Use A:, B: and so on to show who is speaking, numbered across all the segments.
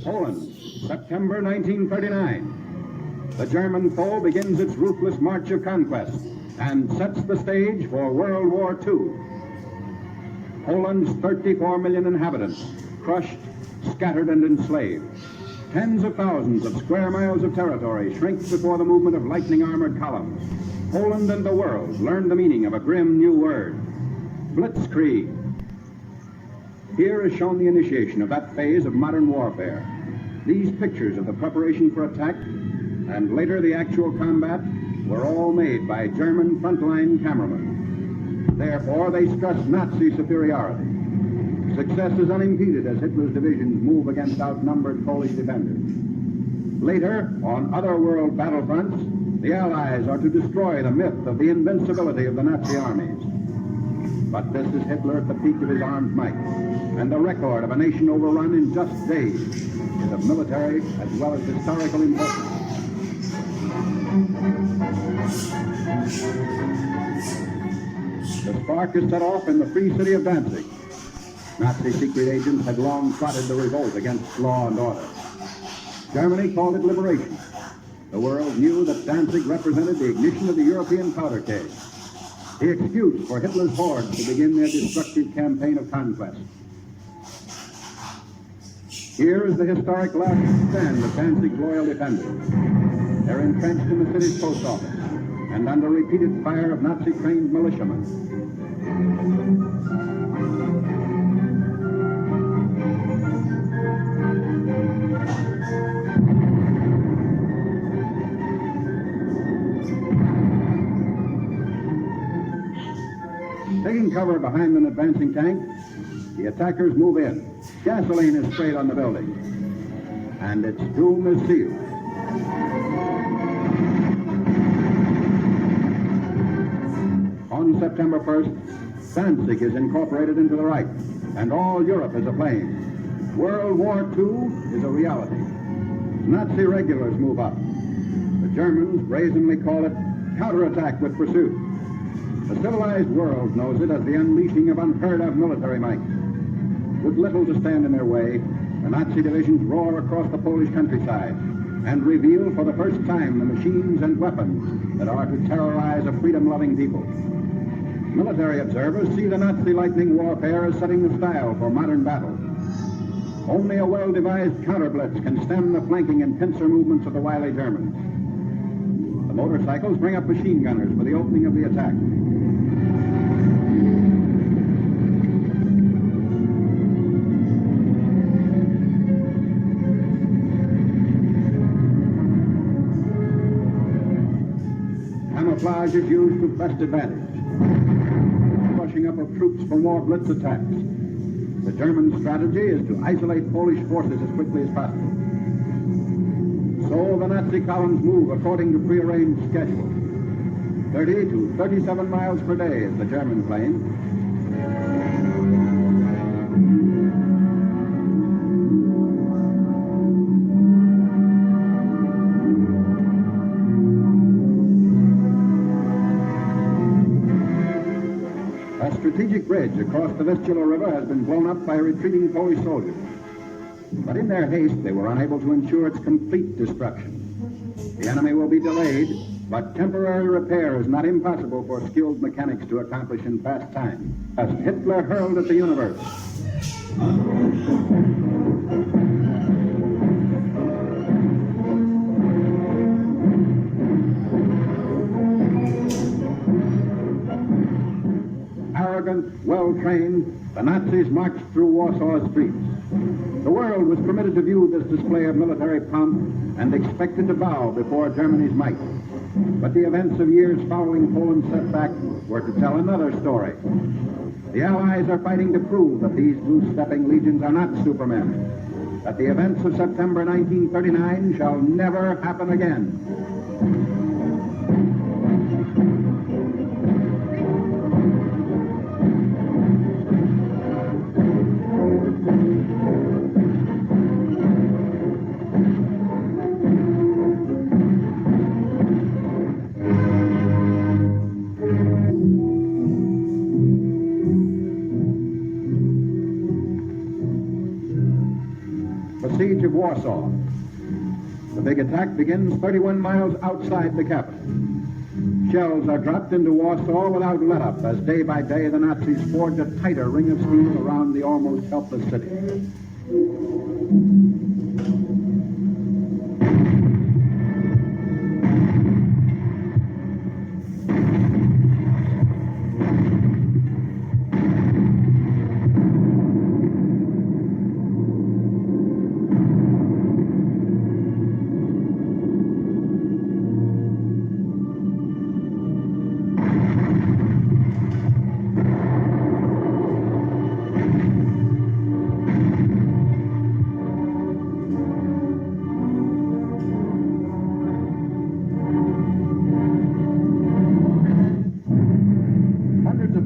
A: Poland, September 1939. The German foe begins its ruthless march of conquest and sets the stage for World War II. Poland's 34 million inhabitants, crushed, scattered, and enslaved. Tens of thousands of square miles of territory shrink before the movement of lightning-armored columns. Poland and the world learn the meaning of a grim new word, blitzkrieg. Here is shown the initiation of that phase of modern warfare. These pictures of the preparation for attack and later the actual combat were all made by German frontline cameramen. Therefore, they stress Nazi superiority. Success is unimpeded as Hitler's divisions move against outnumbered Polish defenders. Later, on other world battlefronts, the Allies are to destroy the myth of the invincibility of the Nazi armies. But this is Hitler at the peak of his armed might, and the record of a nation overrun in just days is of military as well as historical importance. The spark is set off in the free city of Danzig. Nazi secret agents had long plotted the revolt against law and order. Germany called it liberation. The world knew that Danzig represented the ignition of the European powder keg, the excuse for Hitler's hordes to begin their destructive campaign of conquest. Here is the historic last stand of Danzig's loyal defenders. They're entrenched in the city's post office and under repeated fire of Nazi-trained militiamen. Taking cover behind an advancing tank, the attackers move in. Gasoline is sprayed on the building, and its doom is sealed. On September 1st, Danzig is incorporated into the Reich, and all Europe is aflame. World War II is a reality. Nazi regulars move up. The Germans brazenly call it counterattack with pursuit. The civilized world knows it as the unleashing of unheard-of military might. With little to stand in their way, the Nazi divisions roar across the Polish countryside and reveal for the first time the machines and weapons that are to terrorize a freedom-loving people. Military observers see the Nazi lightning warfare as setting the style for modern battle. Only a well-devised counterblitz can stem the flanking and pincer movements of the wily Germans. The motorcycles bring up machine gunners for the opening of the attack. Camouflage is used to best advantage. Rushing up of troops for more blitz attacks. The German strategy is to isolate Polish forces as quickly as possible. So the Nazi columns move according to prearranged schedule. 30 to 37 miles per day is the German plane. A strategic bridge across the Vistula River has been blown up by retreating Polish soldiers. But in their haste, they were unable to ensure its complete destruction. The enemy will be delayed, but temporary repair is not impossible for skilled mechanics to accomplish in fast time. As Hitler hurled at the universe. Arrogant, well-trained, the Nazis marched through Warsaw's streets. The world was permitted to view this display of military pomp and expected to bow before Germany's might. But the events of years following Poland's setback were to tell another story. The Allies are fighting to prove that these loose-stepping legions are not supermen, that the events of September 1939 shall never happen again. The siege of Warsaw. The big attack begins 31 miles outside the capital. Shells are dropped into Warsaw without let-up as day by day the Nazis forge a tighter ring of steel around the almost helpless city.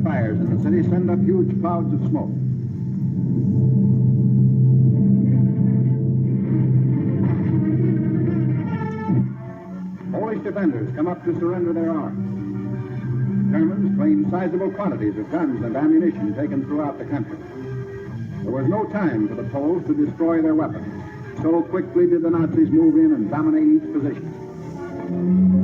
A: Fires in the city send up huge clouds of smoke. Polish defenders come up to surrender their arms. Germans claim sizable quantities of guns and ammunition taken throughout the country. There was no time for the Poles to destroy their weapons. So quickly did the Nazis move in and dominate each position.